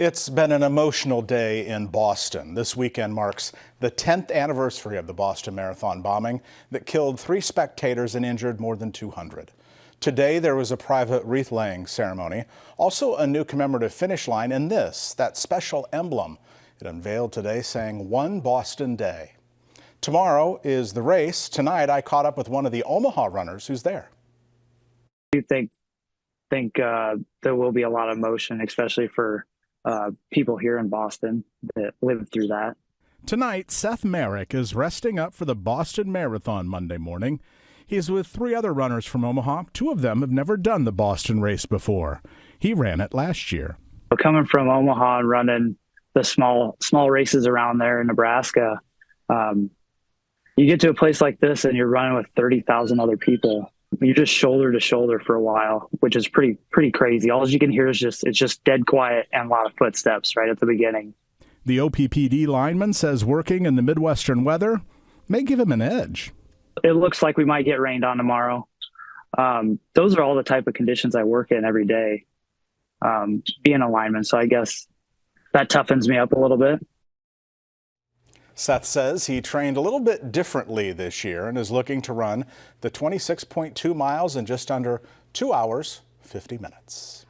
It's been an emotional day in Boston. This weekend marks the 10th anniversary of the Boston Marathon bombing that killed 3 spectators and injured more than 200. Today there was a private wreath-laying ceremony, also a new commemorative finish line, and that special emblem. It unveiled today saying "One Boston Day." Tomorrow is the race. Tonight I caught up with one of the Omaha runners who's there. I think there will be a lot of emotion, especially for people here in Boston that lived through that. Tonight, Seth Merrick is resting up for the Boston Marathon Monday morning. He's with 3 other runners from Omaha. 2 of them have never done the Boston race before. He ran it last year. Coming from Omaha and running the small races around there in Nebraska, you get to a place like this and you're running with 30,000 other people. You're just shoulder to shoulder for a while, which is pretty crazy. All you can hear is it's just dead quiet and a lot of footsteps right at the beginning. The OPPD lineman says working in the Midwestern weather may give him an edge. It looks like we might get rained on tomorrow. Those are all the type of conditions I work in every day, being a lineman. So I guess that toughens me up a little bit. Seth says he trained a little bit differently this year and is looking to run the 26.2 miles in just under 2 hours, 50 minutes.